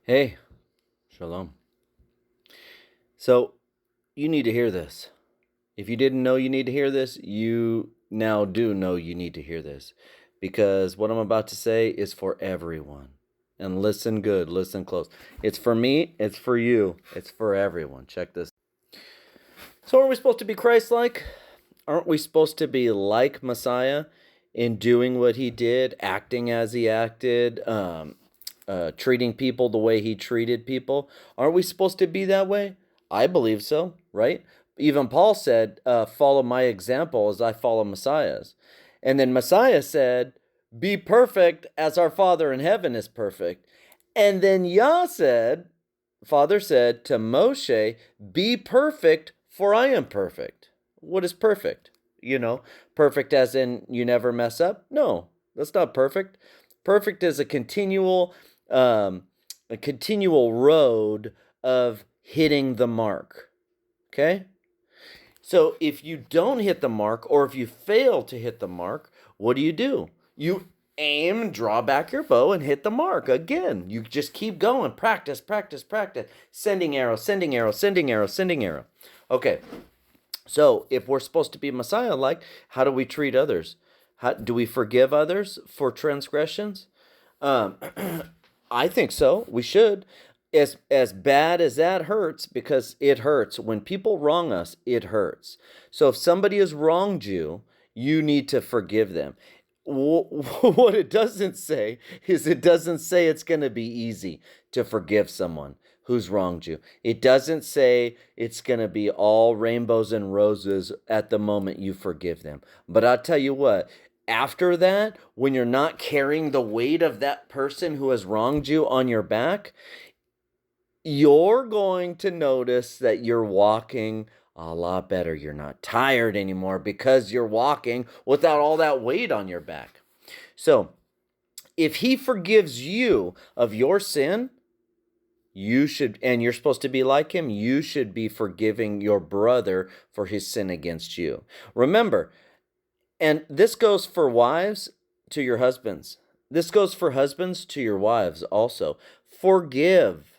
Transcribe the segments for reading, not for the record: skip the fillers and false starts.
Hey, Shalom. So, you need to hear this. If you didn't know you need to hear this, you now do know you need to hear this. Because what I'm about to say is for everyone. And listen good, listen close. It's for me, it's for you, it's for everyone. Check this. So, are we supposed to be Christ like? Aren't we supposed to be like Messiah in doing what he did, acting as he acted, treating people the way he treated people? Aren't we supposed to be that way? I believe so, right? Even Paul said, follow my example as I follow Messiah's. And then Messiah said, be perfect as our Father in heaven is perfect. And then Yah said, Father said to Moshe, be perfect for I am perfect. What is perfect? Perfect as in you never mess up? No, that's not perfect. Perfect is um, a continual road of hitting the mark. Okay? So if you don't hit the mark, or if you fail to hit the mark, what do? You aim, draw back your bow, and hit the mark again. You just keep going. Practice, practice, practice. Sending arrow, sending arrow, sending arrow, sending arrow. Okay. So if we're supposed to be Messiah-like, how do we treat others? How do we forgive others for transgressions? Um, I think so. We should. As bad as that hurts, because it hurts. When people wrong us, it hurts. So if somebody has wronged you, you need to forgive them. What it doesn't say is it doesn't say it's going to be easy to forgive someone who's wronged you. It doesn't say it's going to be all rainbows and roses at the moment you forgive them. But I'll tell you what, after that, when you're not carrying the weight of that person who has wronged you on your back, you're going to notice that you're walking a lot better. You're not tired anymore because you're walking without all that weight on your back. So, if he forgives you of your sin, you should, and you're supposed to be like him, you should be forgiving your brother for his sin against you. Remember, and this goes for wives to your husbands. This goes for husbands to your wives also. Forgive.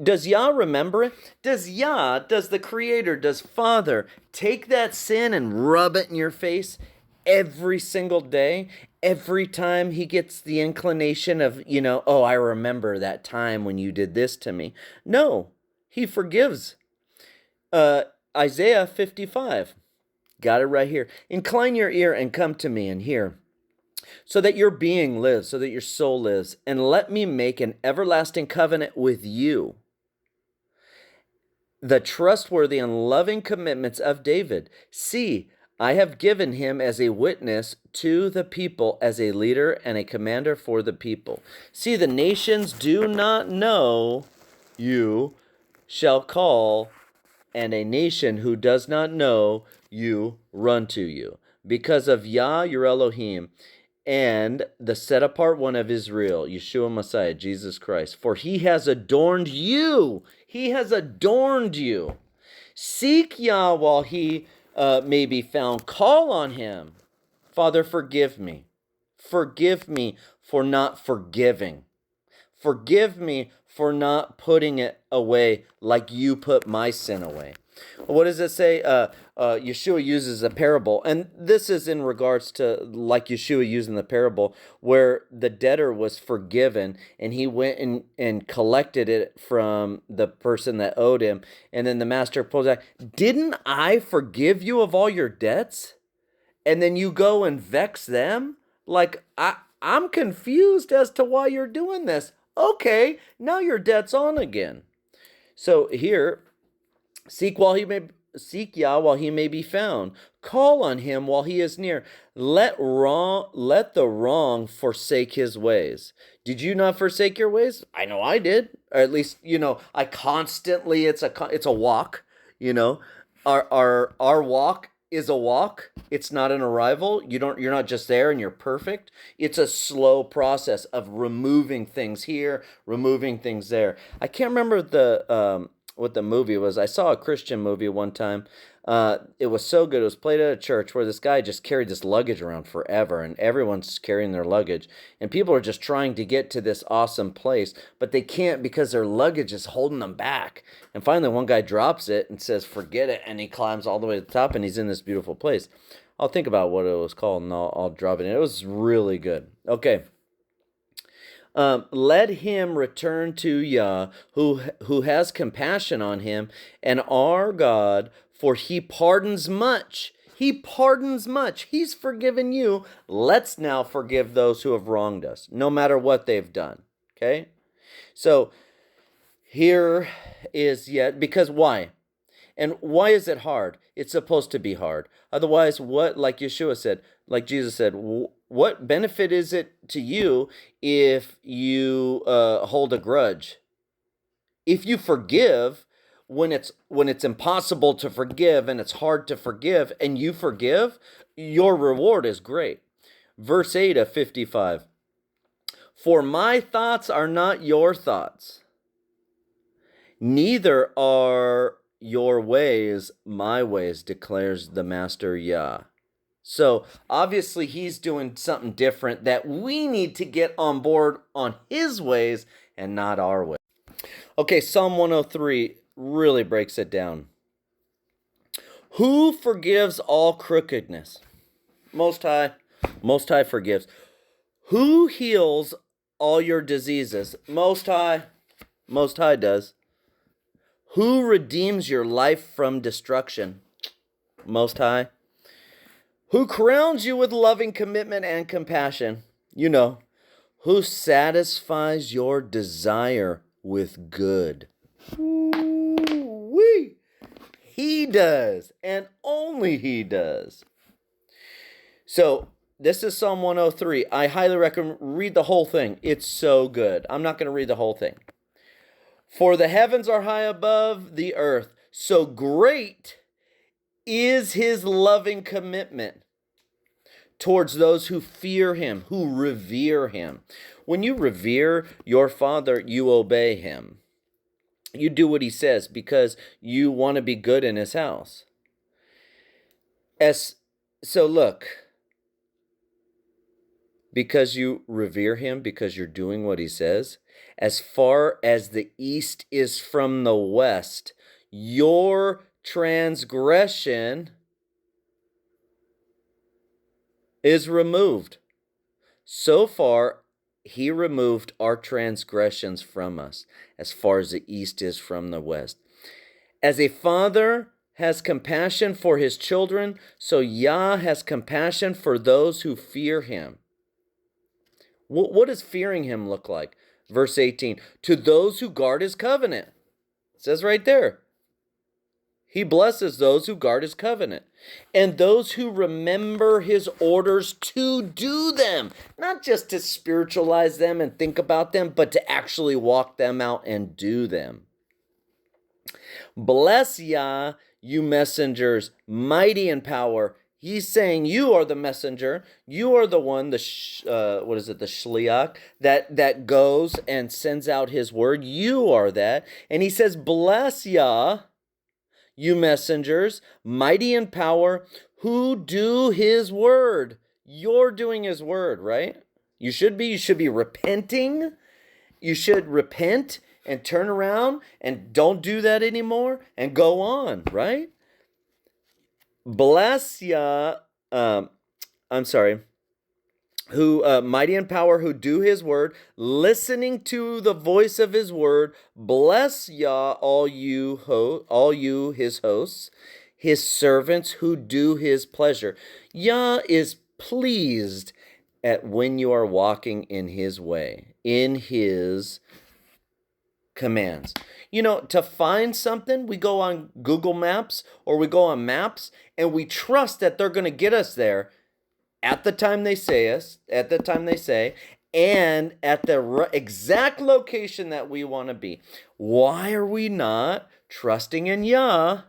Does Yah remember it? Does the Creator, does Father take that sin and rub it in your face every single day? Every time he gets the inclination of, oh, I remember that time when you did this to me. No, he forgives. Isaiah 55. Got it right here. Incline your ear and come to me and hear, so that your being lives, so that your soul lives, and let me make an everlasting covenant with you. The trustworthy and loving commitments of David. See, I have given him as a witness to the people, as a leader and a commander for the people. See, the nations do not know you shall call, and a nation who does not know you run to you. Because of Yah, your Elohim, and the set apart one of Israel, Yeshua Messiah, Jesus Christ. For he has adorned you. He has adorned you. Seek Yah while he may be found. Call on him. Father, forgive me. Forgive me for not forgiving. Forgive me for not putting it away like you put my sin away. What does it say? Yeshua uses a parable, and this is in regards to like Yeshua using the parable where the debtor was forgiven and he went and collected it from the person that owed him, and then the master pulls out, didn't I forgive you of all your debts? And then you go and vex them? Like, I'm confused as to why you're doing this. Okay, now your debt's on again. So here, seek Yah while he may be found. Call on him while he is near. Let the wrong forsake his ways. Did you not forsake your ways? I know I did. Or at least, I constantly, it's a walk, Our walk is a walk. It's not an arrival. You're not just there and you're perfect. It's a slow process of removing things here, removing things there. I can't remember what the movie was. I saw a Christian movie one time. It was so good. It was played at a church where this guy just carried this luggage around forever, and everyone's carrying their luggage, and people are just trying to get to this awesome place, but they can't because their luggage is holding them back. And finally, one guy drops it and says, "Forget it," and he climbs all the way to the top, and he's in this beautiful place. I'll think about what it was called, and I'll drop it in. It was really good. Okay. Let him return to Yah, who has compassion on him, and our God, for he pardons much. He pardons much. He's forgiven you. Let's now forgive those who have wronged us, no matter what they've done. Okay? So here is yet, because why? And why is it hard? It's supposed to be hard. Otherwise, what, like Yeshua said, like Jesus said, what benefit is it to you if you hold a grudge? If you forgive when it's impossible to forgive and it's hard to forgive, and you forgive, your reward is great. Verse 8 of 55. For my thoughts are not your thoughts, neither are your ways my ways, declares the Master Yah. So obviously he's doing something different, that we need to get on board on his ways and not our way. Okay, Psalm 103 really breaks it down. Who forgives all crookedness? Most High forgives. Who heals all your diseases? Most High does. Who redeems your life from destruction? Most High. Who crowns you with loving commitment and compassion? You know. Who satisfies your desire with good? Ooh-wee. He does, and only he does. So this is Psalm 103. I highly recommend read the whole thing. It's so good. I'm not going to read the whole thing. For the heavens are high above the earth, so great is his loving commitment towards those who fear him, who revere him. When you revere your Father, you obey him. You do what he says because you want to be good in his house. So look, because you revere him, because you're doing what he says, as far as the east is from the west, your transgression is removed. So far, he removed our transgressions from us, as far as the east is from the west. As a father has compassion for his children, so Yah has compassion for those who fear him. What does fearing him look like? Verse 18, to those who guard his covenant. It says right there. He blesses those who guard his covenant, and those who remember his orders to do them. Not just to spiritualize them and think about them, but to actually walk them out and do them. Bless Yah, you messengers, mighty in power. He's saying you are the messenger. You are the one, the shliach, that goes and sends out his word. You are that. And he says, bless Yah, you messengers, mighty in power, who do his word. You're doing his word, right? You should be repenting. You should repent and turn around and don't do that anymore and go on, right? Bless Yah, who mighty in power, who do his word, listening to the voice of his word. Bless Yah, all you his hosts, his servants who do his pleasure. Yah is pleased at when you are walking in his way, in his commands. You know, to find something, we go on Google Maps or we go on maps and we trust that they're going to get us there at the time they say, and at the exact location that we want to be. Why are we not trusting in Yah?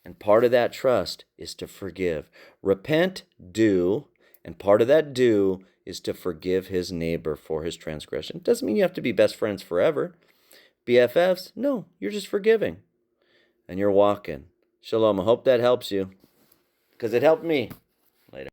And part of that trust is to forgive. Repent, do, and part of that do is to forgive his neighbor for his transgression. Doesn't mean you have to be best friends forever, BFFs? No, you're just forgiving. And you're walking. Shalom. I hope that helps you. Because it helped me.